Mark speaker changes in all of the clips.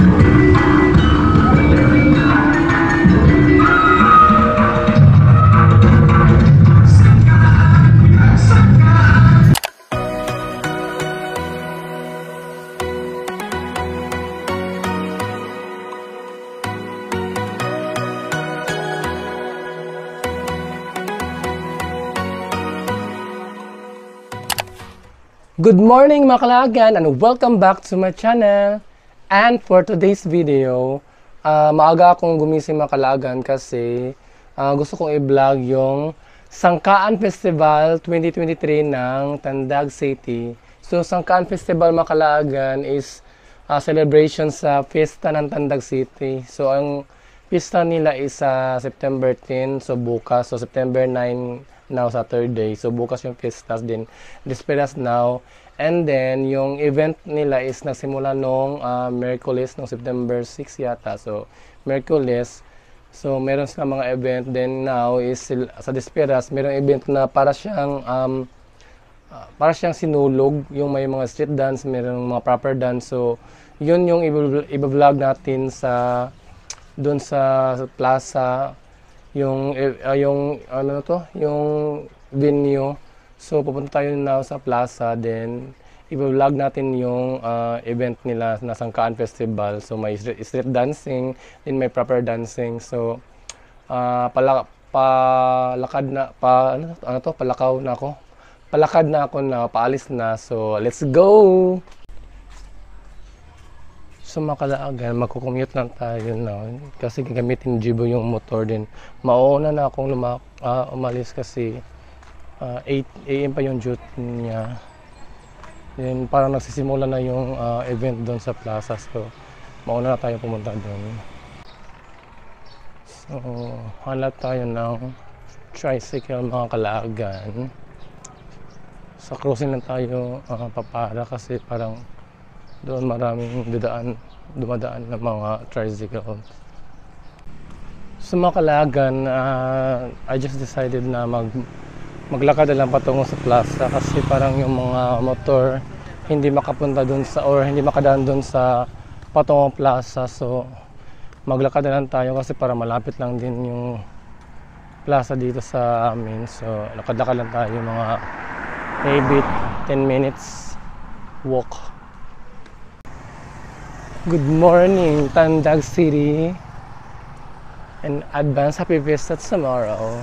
Speaker 1: Good morning mga kalagan and welcome back to my channel. And for today's video, maaga akong gumising mga kalagan kasi gusto kong i-vlog yung Sangkaan Festival 2023 ng Tandag City. So Sangkaan Festival mga kalagan is celebration sa fiesta ng Tandag City. So ang fiesta nila is September 10, so bukas. So September 9 now Saturday, so bukas yung fiestas din, Desperas now, and then yung event nila is nagsimula nung Miyerkules nung September 6 yata, so Miyerkules, so meron sila mga event, then now is sa Desperas meron event na para siyang sinulog, yung may mga street dance, meron mga proper dance, so yun yung i-vlog natin sa doon sa plaza, yung ano to, yung venue. So pupunta tayo now sa plaza, then i-vlog natin yung event nila na Sangkaan Festival. So may street dancing, then may proper dancing. So palakad na paalis na. So let's go. So mga kalaagan, magkukommute lang tayo na kasi gagamitin Jibo yung motor din. Mauuna na akong umalis kasi 8 AM pa yung duty niya. Then parang nagsisimula na yung event doon sa plaza. So mauna na tayo pumunta doon. So hanap tayo ng tricycle mga kalaagan. Sa crossing lang tayo papara kasi parang doon maraming dumadaan ng mga tricycle. So mga kalagan, I just decided na maglakad na lang patungo sa plaza kasi parang yung mga motor hindi makapunta doon hindi makadaan doon sa patungong plaza. So maglakad na lang tayo kasi para malapit lang din yung plaza dito sa amin. So lakad-lakad lang tayo mga maybe 10 minutes walk. Good morning, Tandag City, and advance happy fiesta tomorrow.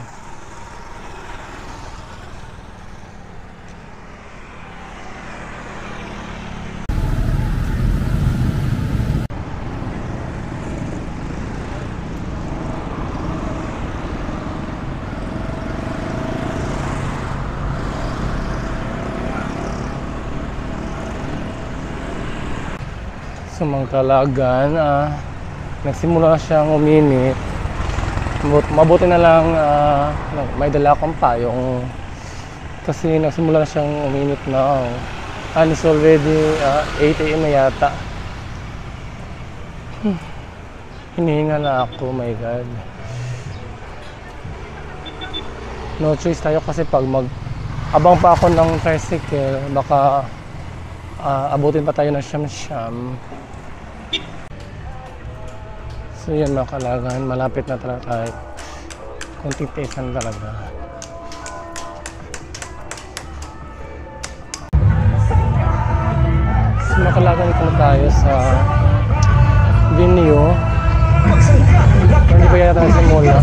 Speaker 1: So mga kalagan, nagsimula na siyang uminit. Mabuti na lang may dala akong payong kasi nagsimula na siyang uminit na. And it's already 8 AM na yata. Hinihinga na ako, my God. No choice tayo kasi pag abang pa ako ng tricycle, baka abutin pa tayo ng siyam-siyam. So yan mga kalagan, malapit na talaga tayo. Kunting tisan talaga. So mga kalagan, ito na tayo sa venue. Hindi pa yata nagsimula.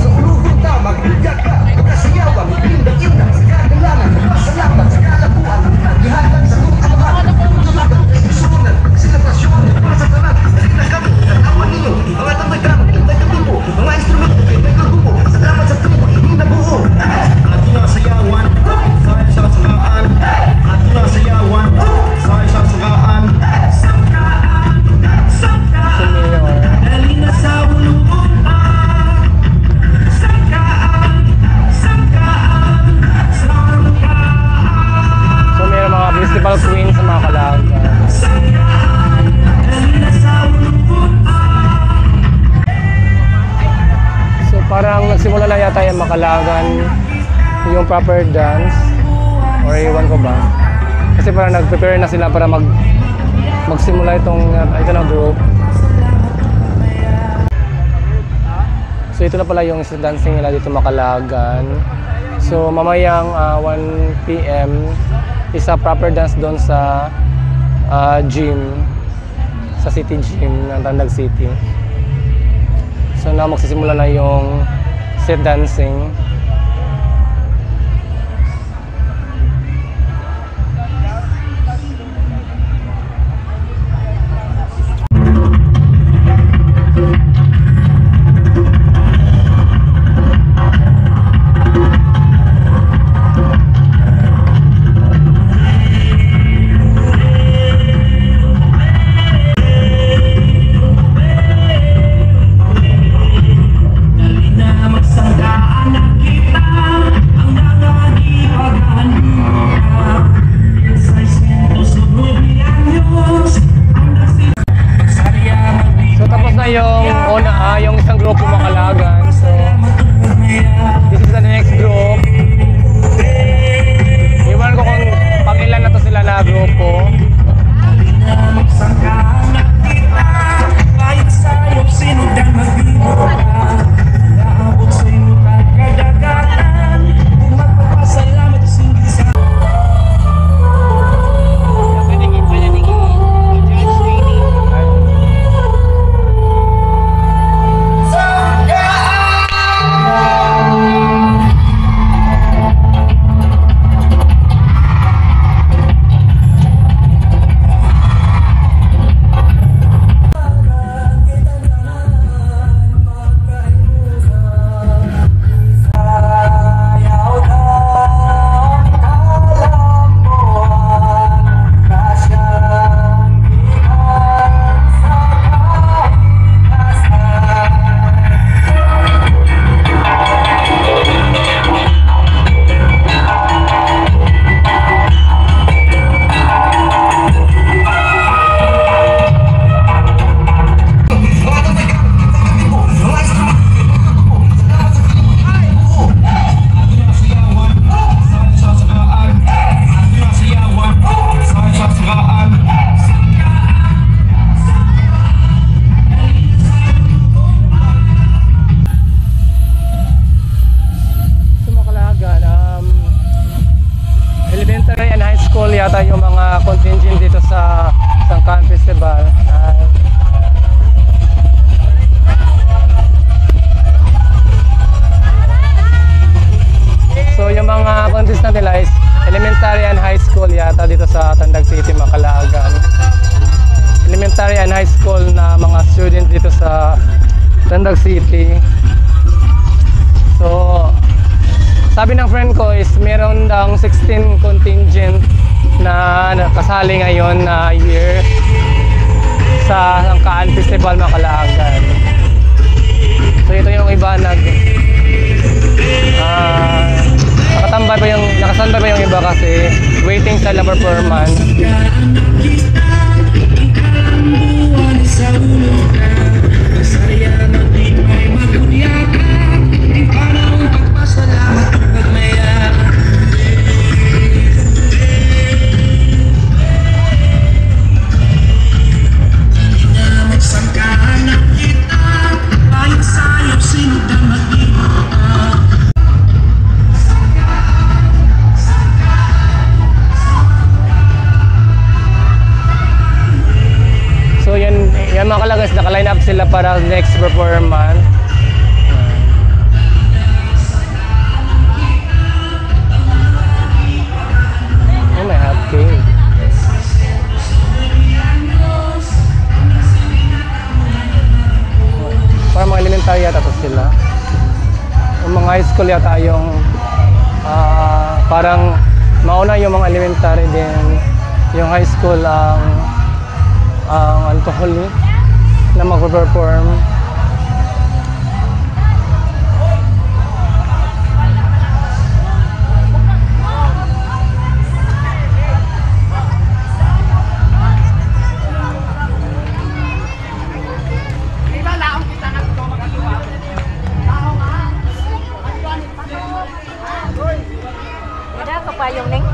Speaker 1: Festival Queen sa mga kalagan. So parang nagsimula na yata yung makalagan yung proper dance or iwan ko ba kasi parang nag-prepare na sila para magsimula itong group. So ito na pala yung street dancing nila dito Macalagan. So mamayang 1 PM isa proper dance doon sa gym, sa City Gym ng Tandag City. So na magsisimula na yung street dancing. Yung isang grupo Macalagan. So this is the next group. Iwan ko kung pang ilan na to sila na grupo. Elementary and high school yata yung mga contingent dito sa Sangkaan Festival. So yung mga contestant nila is elementary and high school yata dito sa Tandag City, Macalagan. Elementary and high school na mga student dito sa Tandag City. So sabi ng friend ko is meron daw 16 contingent na kasali ngayon na year sa Sangkaan Festival Macalagan. So ito yung iba nakasandbay pa yung iba kasi waiting sa performance. So yan mga kalagas, naka-line up sila para next performance. Oh, may hot cake. Parang mga elementary yata to sila. Yung mga high school yata yung parang mauna yung mga elementary din. Yung high school ang alcohol na mag-perform.
Speaker 2: Payung neng.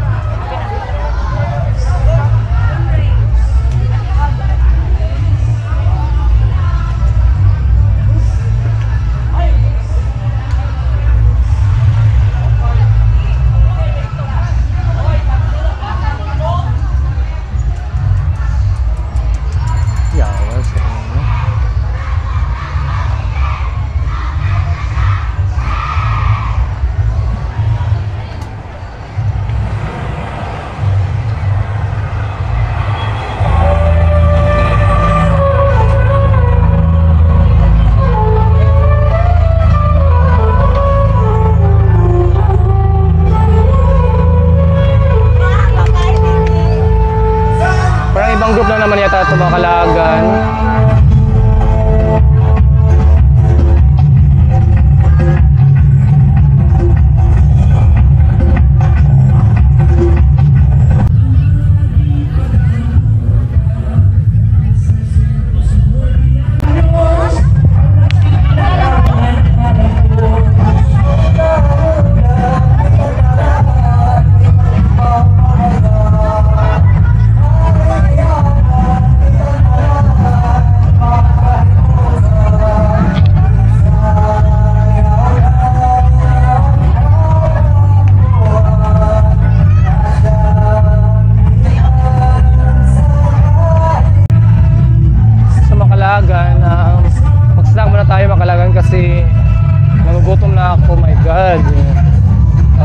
Speaker 1: Makalagan, mag-snack muna tayo mga kalagan kasi nagugutom na ako, my god.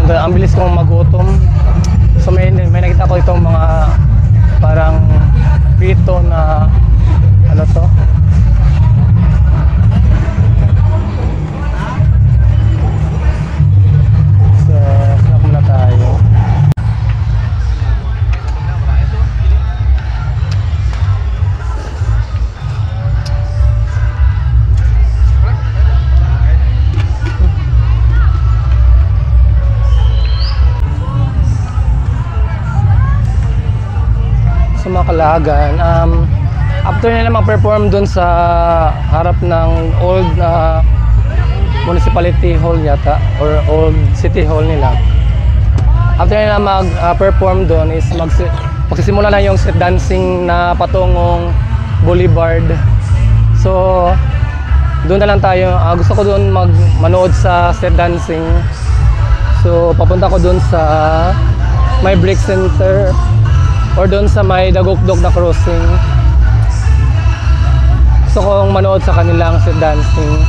Speaker 1: Ang bilis kong magutom. So may nakita ko itong mga parang pito na ano to. So, snack muna tayo. Makalagan. After nila mag-perform dun sa harap ng old municipality hall yata or old city hall nila. After nila mag-perform dun is magsisimula na yung street dancing na patungong Boulevard. So doon na lang tayo. Gusto ko doon manood sa street dancing. So papunta ko doon sa may Brick Center or doon sa may Dagukdok na crossing. Gusto kong manood sa kanilang street dancing.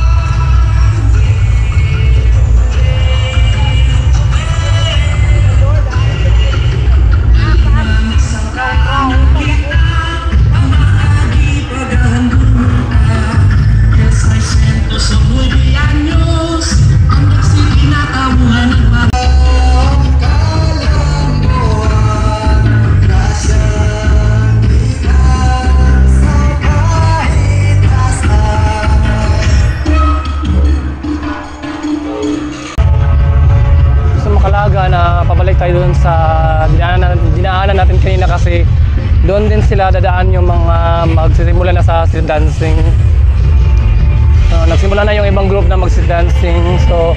Speaker 1: Na pabalik tayo doon sa dinaanan natin kanina kasi doon din sila dadaan yung mga magsisimula na sa street dancing. So, nagsimula na yung ibang group na mag-street dancing. So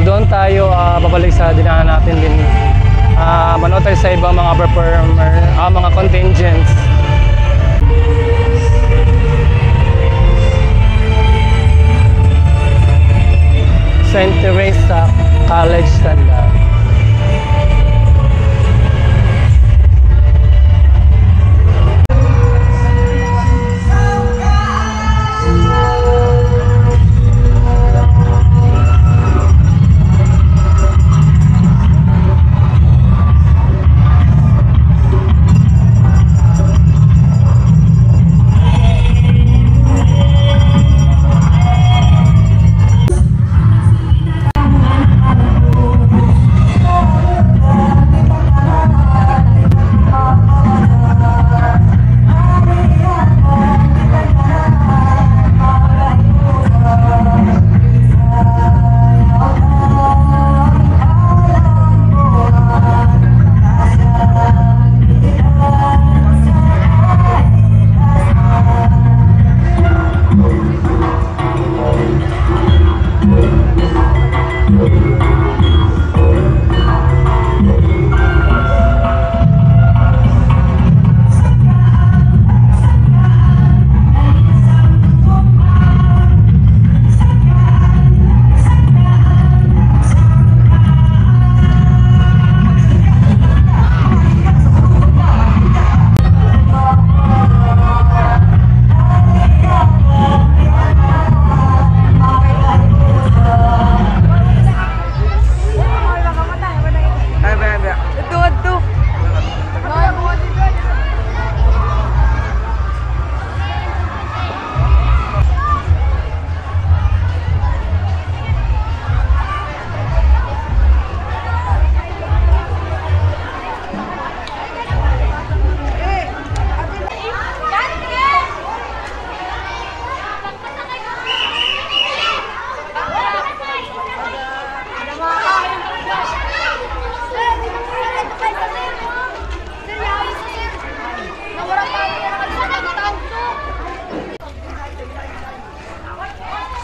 Speaker 1: doon tayo pabalik sa dinaanan natin din. Manood tayo sa ibang mga performer, mga contingents. Saint Teresa College Standard.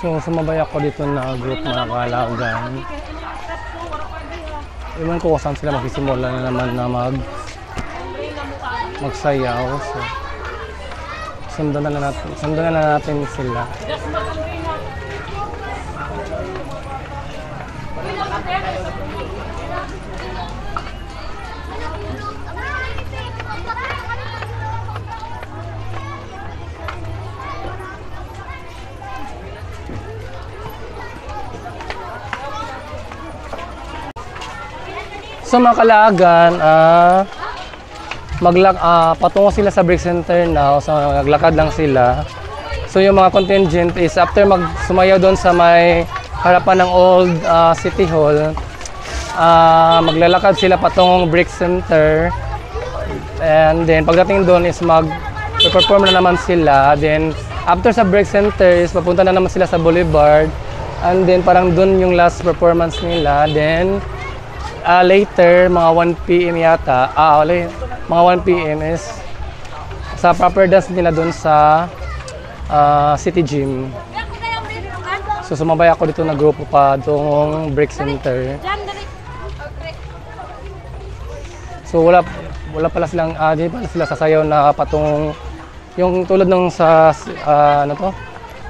Speaker 1: So sumabay ako dito na group mga kalagan. Iwan ko kung saan sila magsisimula na naman na magsayaw. So sundan na natin sila. So mga kalaagan, patungo sila sa break center now. So naglakad lang sila. So yung mga contingent is after sumayaw doon sa may harapan ng old City Hall, maglalakad sila patungong break center. And then pagdating doon is mag-perform na naman sila. Then after sa break center is papunta na naman sila sa Boulevard. And then parang doon yung last performance nila. Then later, mga 1 PM yata, mga 1 PM is sa proper dance nila doon sa City Gym. So sumabay ako dito na grupo pa doong break center. So wala pala silang, di pala sila sasayaw na patungong yung tulad nung sa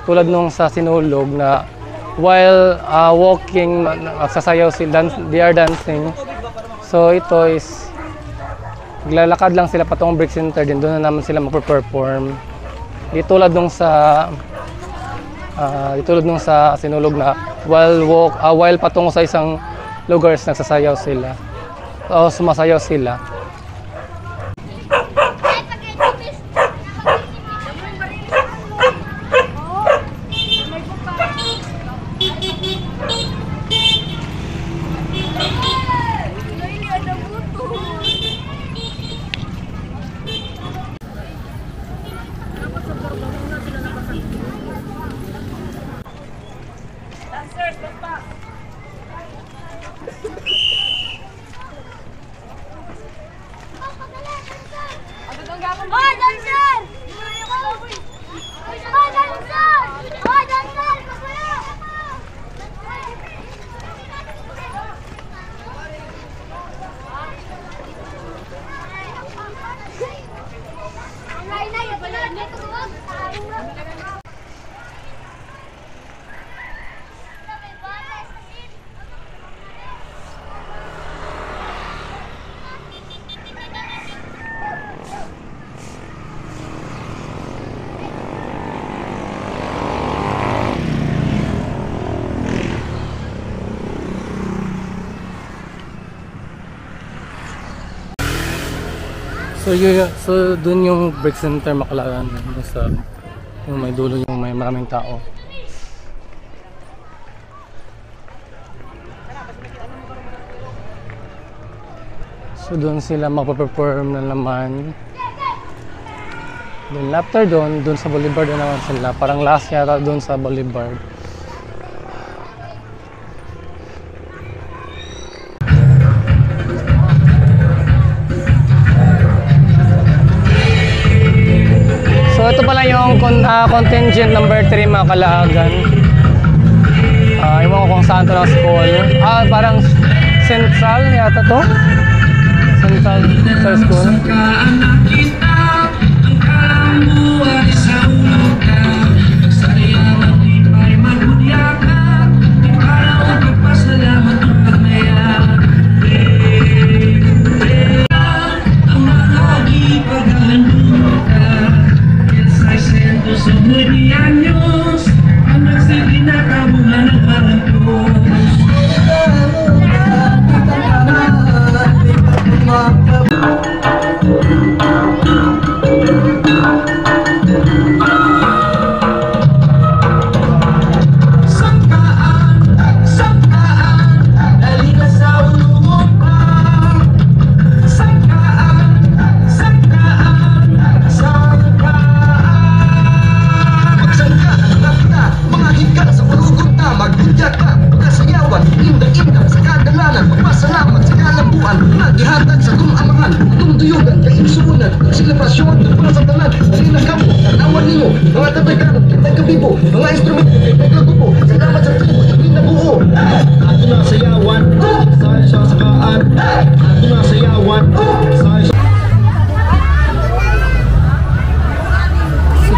Speaker 1: tulad nung sa Sinulog na while walking sasayaw sila, they are dancing. So ito is naglalakad lang sila patungong break center, din doon na naman sila magpe-perform. Di tulad nung sa Sinulog na while patungo sa isang lugar nagsasayaw sila o sumasayaw sila. So dun yung break center Maclagan, sa yung may dulo yung may maraming tao. So dun sila magpa-perform na naman. Then after dun sa Boulevard na naman sila. Parang last yata dun sa Boulevard. So ito pala yung contingent number 3 mga kalaagan. Iwan ko kung saan to ng school. Parang Central yata to. Central School.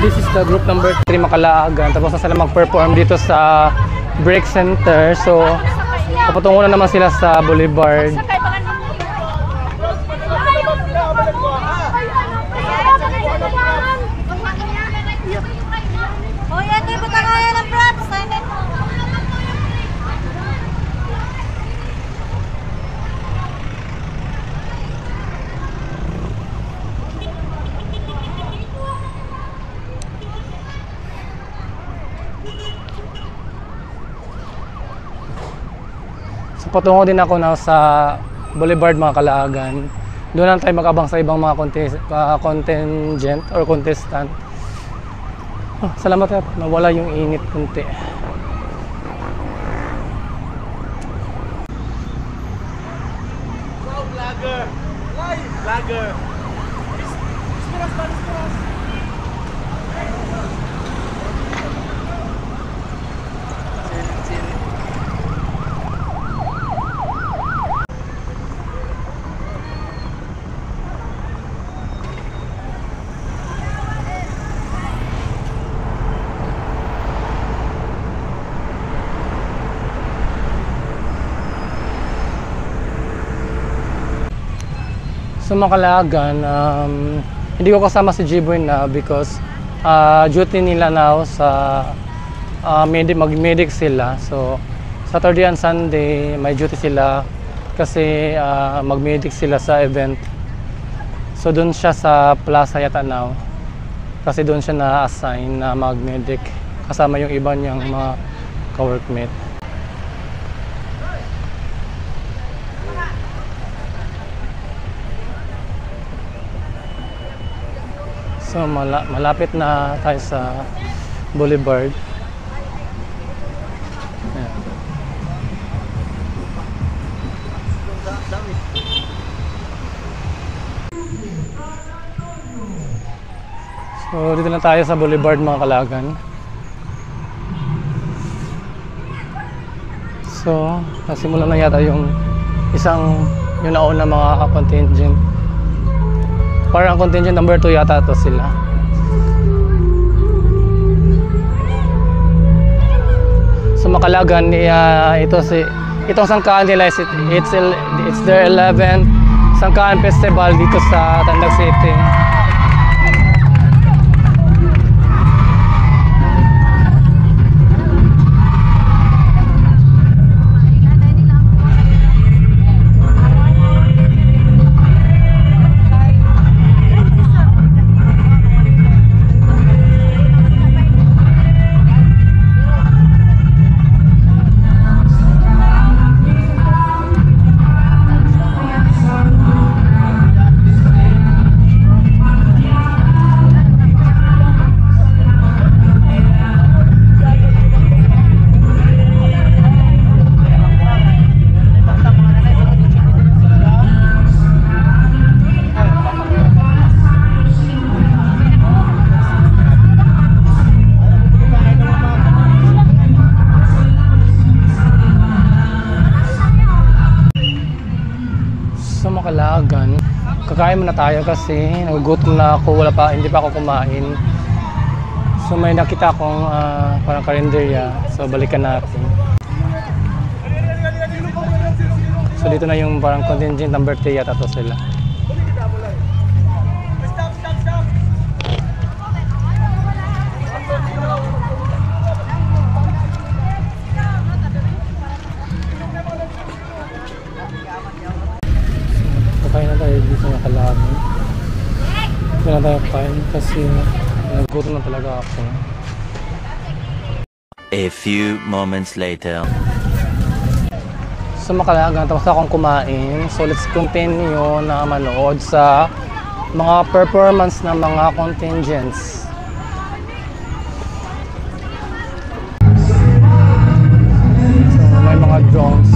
Speaker 1: This is the group number 3 Maclagan. Tapos na sila mag-perform dito sa break center. So papatungo na naman sila sa Boulevard. So patungo din ako na sa Boulevard mga Kalaagan. Doon lang tayo mag-abang sa ibang mga contingent or contestant. Oh, salamat at nawala yung init kunti.
Speaker 2: Wow, vlogger! Live vlogger! Disperas.
Speaker 1: So mga Kalaagan, hindi ko kasama si G-Boy na because duty nila now sa mag-medic sila. So Saturday and Sunday may duty sila kasi mag-medic sila sa event. So doon siya sa Plaza yata now kasi doon siya na-assign na mag-medic kasama yung iba niyang mga ka-workmate. So malapit na tayo sa Boulevard. Ayan. So dito na tayo sa Boulevard mga Kalaagan. So nasimulan na yata yung nauna mga contingent. Parang contingent number 2 yata to sila. So Makalagan, itong sangkaan nila it's their 11th Sangkaan Festival dito sa Tandag City. Makalagan, kakain muna tayo kasi nagugutom na ako, hindi pa ako kumain. So may nakita akong parang karinderya, so balikan natin. So dito na yung parang contingent number 3 yata to sila. Kain na tayo dito sa Makalagan. Hindi na tayo kain kasi nagugutom na talaga ako.
Speaker 3: A few moments later.
Speaker 1: Sa Makalagan, tapos akong kumain. So let's continue na manood sa mga performance ng mga contingents. So may mga drones.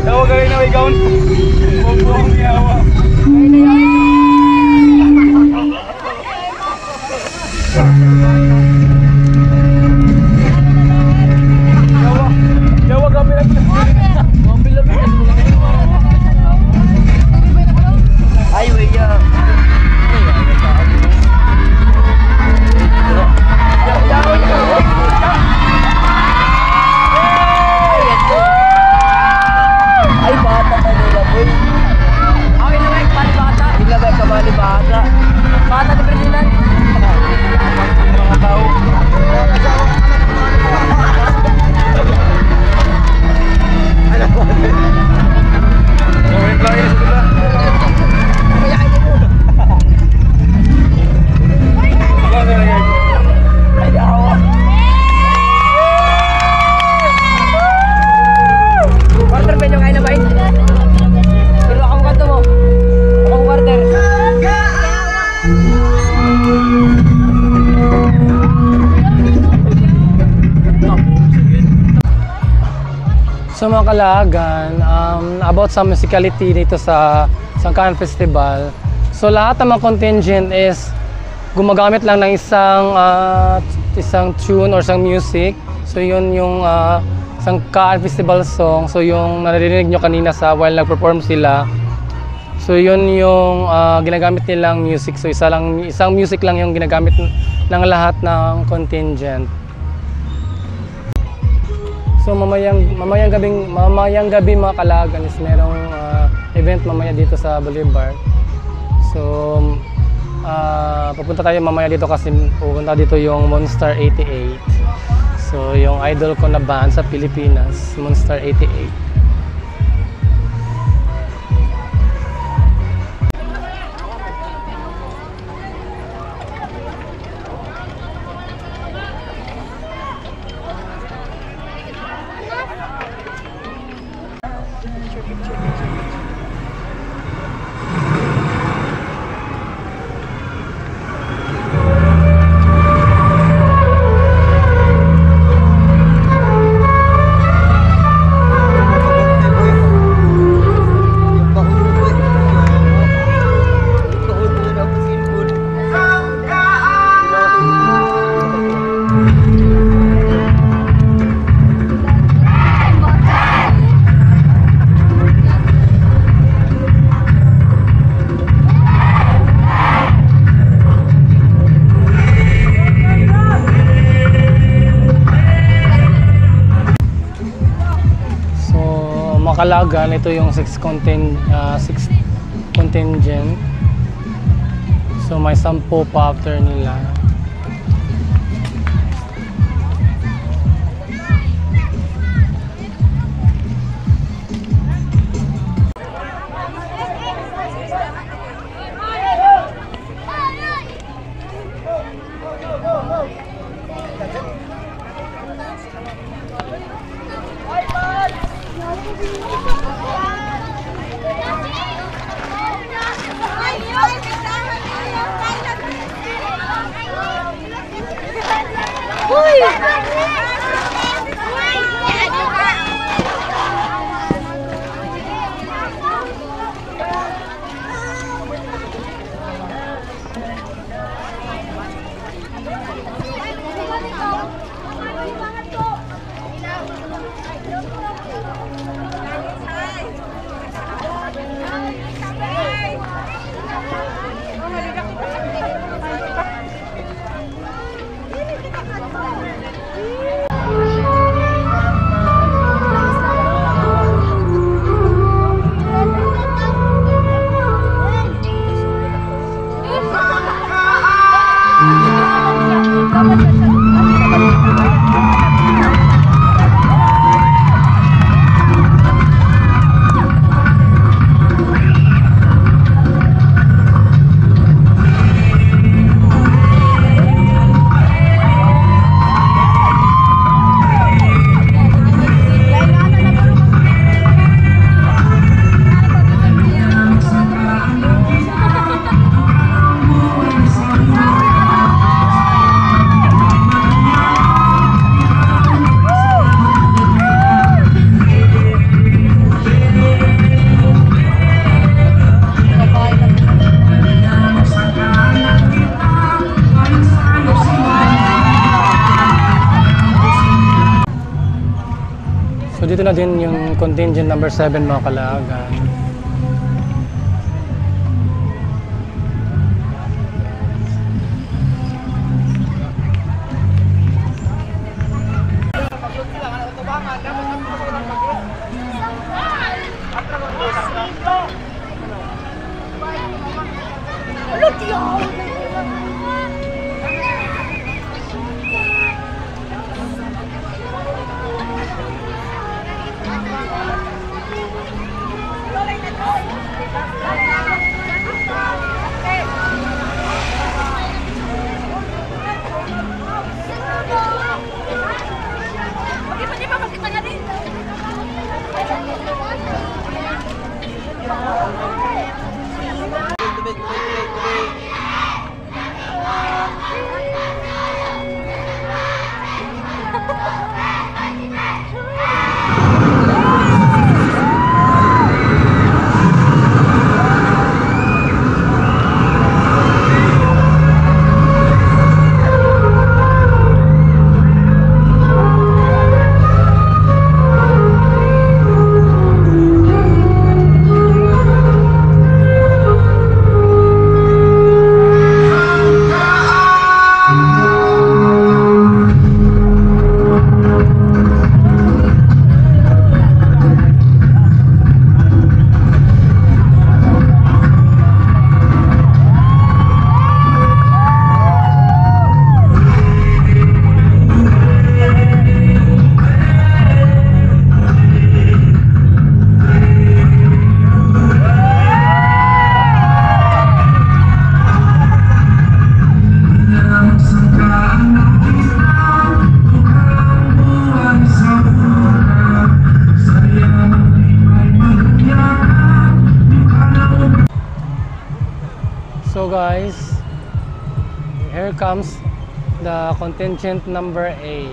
Speaker 2: Tawa kayo na ikaw. Buong yawa. Yawa kami lang. Ay, waya. Ay, bata ka nila, boy. Okay na ba, pali bata? Hindi na ba, kamali bata? Bata na Ferdinand. Mga tao. Ano po? Gawin lang yun sila. Quarter penyo kayo na ba yun? Pero ako mo kanto mo. Ako quarter.
Speaker 1: So mga kalagan, about sa musicality dito sa Sangkaan Festival. So lahat ng mga contingent is gumagamit lang ng isang tune or isang music. So yun yung Sangkaan Festival song. So yung naririnig nyo kanina sa while nag-perform sila. So yun yung ginagamit nilang music. So isang music lang yung ginagamit ng lahat ng contingent. So mamayang gabi mga kalagan is merong event mamaya dito sa Boulevard. So pupunta tayo mamaya dito kasi pupunta dito yung Monster 88. So yung idol ko na band sa Pilipinas, Monster 88. Kalagan, ito yung 6 contingent. So may 10 pa after nila. Nandito na din yung contingent number 7 mga kalagan. So guys, here comes the contingent number 8.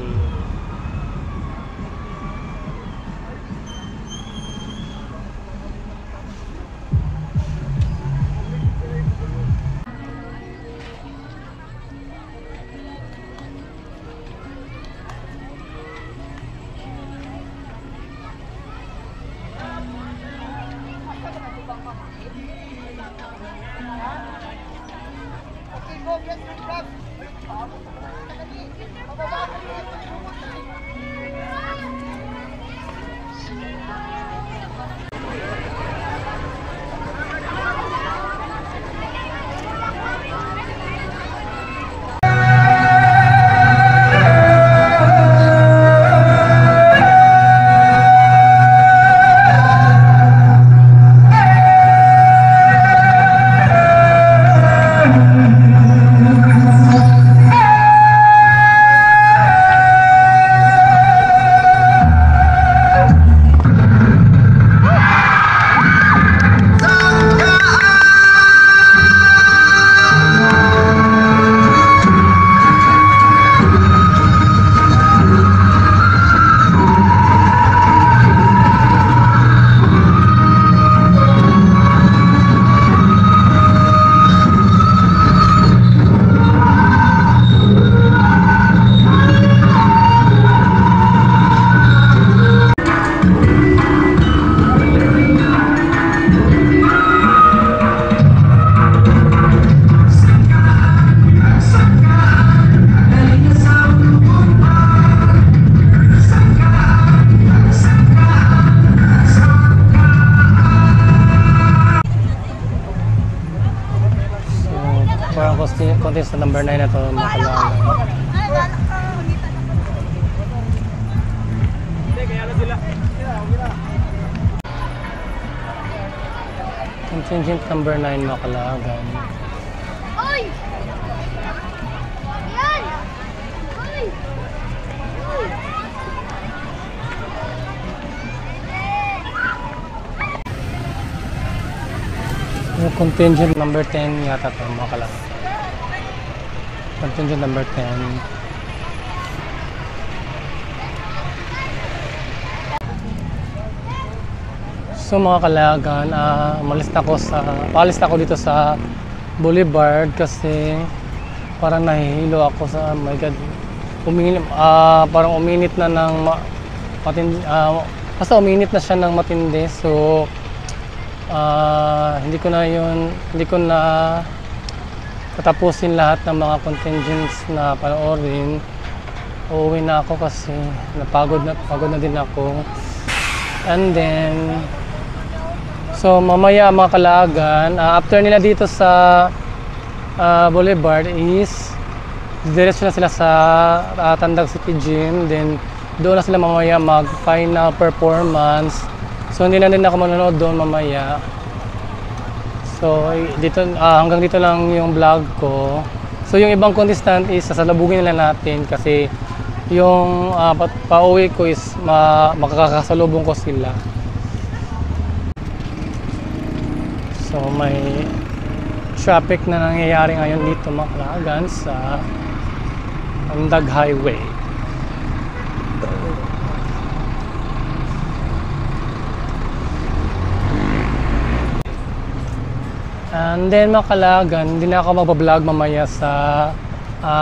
Speaker 1: Contest sa number 9 na to mga kalaban. Contingent number 9 mga kalaban.
Speaker 4: Oy! Yan! Oy! Oy!
Speaker 1: Yung contingent number 10 yata to mga kalaban. Contingent number 10. So mga kalagan, paalis na ako dito sa Boulevard kasi parang nahihilo ako sa, oh my god, parang uminit na ng basta uminit na siya ng matindi. So hindi ko na tatapusin lahat ng mga contingents na panoorin. Uuwi na ako kasi pagod na din ako. And then so mamaya mga Kalaagan, after nila dito sa Boulevard is diretso na sila sa Tandag City Gym. Then doon na sila mamaya mag final performance. So hindi na din ako manonood doon mamaya. So dito, hanggang dito lang yung vlog ko. So yung ibang contestant is sasalubugin nila natin kasi yung pauwi ko is makakasalubong ko sila. So may traffic na nangyayari ngayon dito mga Kalaagan sa Tandag Highway. And then mga Kalaagan, hindi na ako magbablog mamaya sa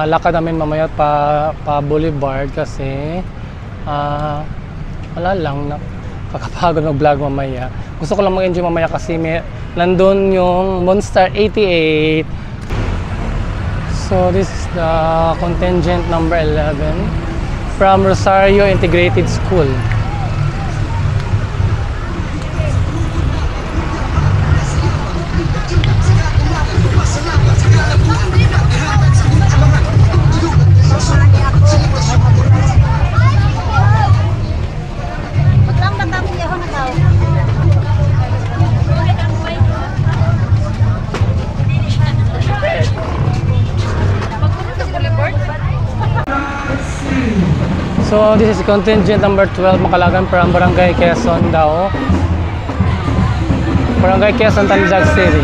Speaker 1: lakad namin mamaya pa Boulevard kasi wala lang, kakapagod mag-vlog mamaya. Gusto ko lang mag-enjoy mamaya kasi nandun yung Monster 88. So this is the contingent number 11 from Rosario Integrated School. So this is contingent number 12 mga Kalaagan from Barangay Quezon daw. Barangay Quezon, Tandag City.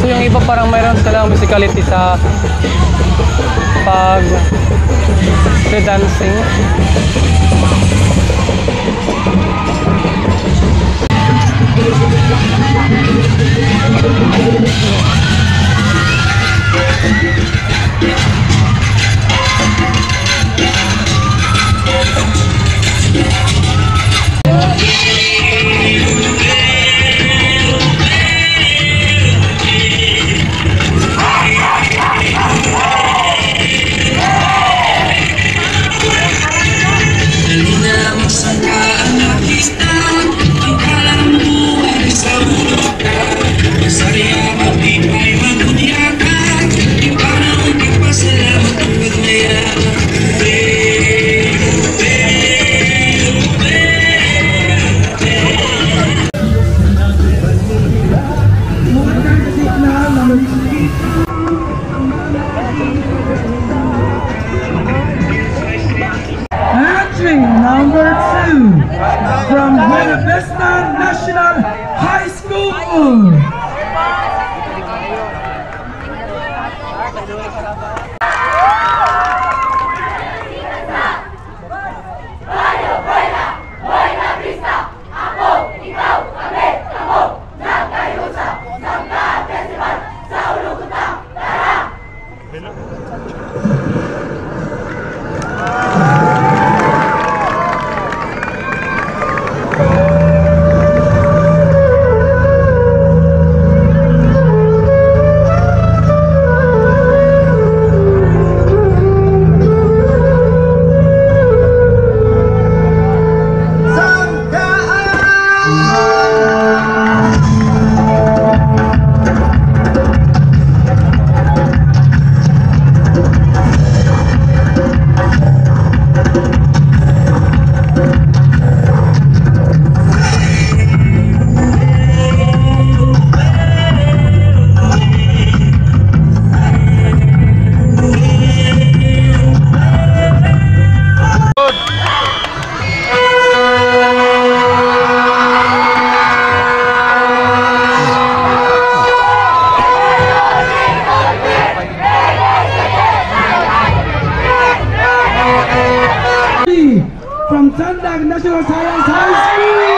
Speaker 1: So yung iba parang mayroon silang musicality sa pag dancing.
Speaker 5: Entry number 2 from Buena Vista National High School. From Tandag National Science High School.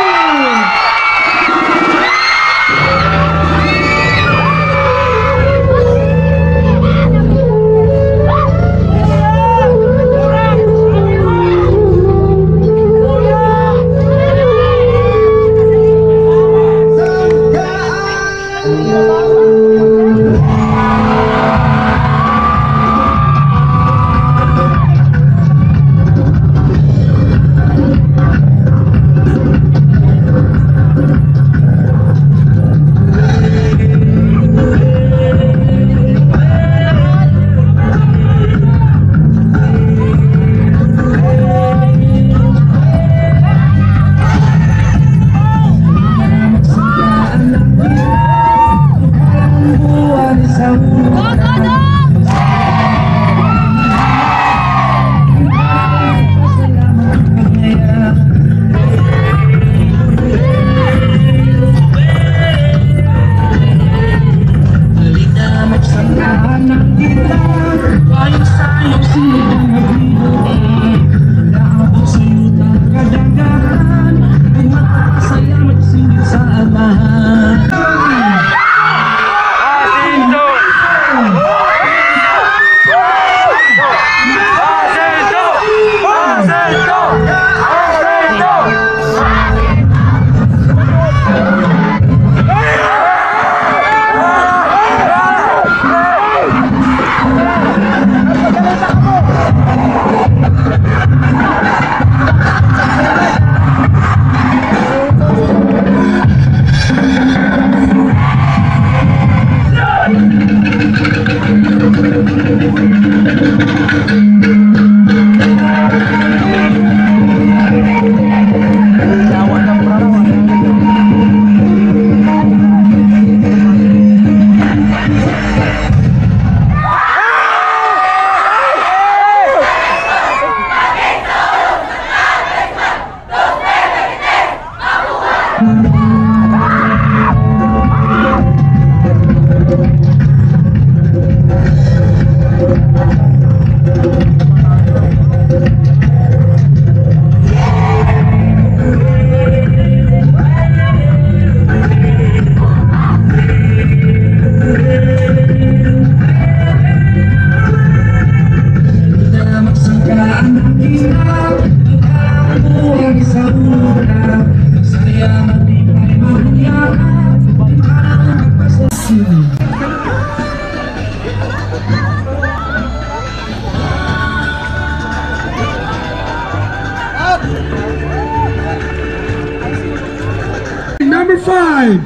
Speaker 5: 5,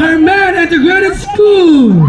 Speaker 5: Herman Integrated School.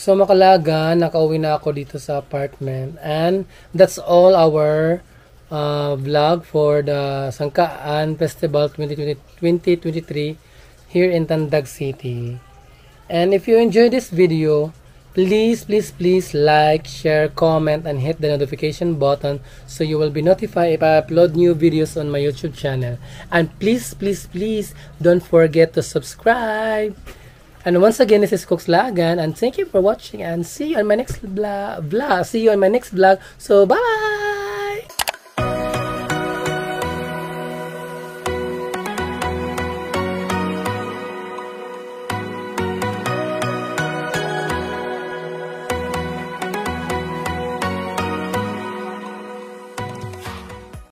Speaker 1: So Makalaga, nakauwi na ako dito sa apartment, and that's all our vlog for the Sangkaan Festival 2023 here in Tandag City. And if you enjoyed this video, please like, share, comment, and hit the notification button so you will be notified if I upload new videos on my YouTube channel. And please don't forget to subscribe. And once again, this is Cooks Lagan, and thank you for watching, and see you on my next vlog. So bye.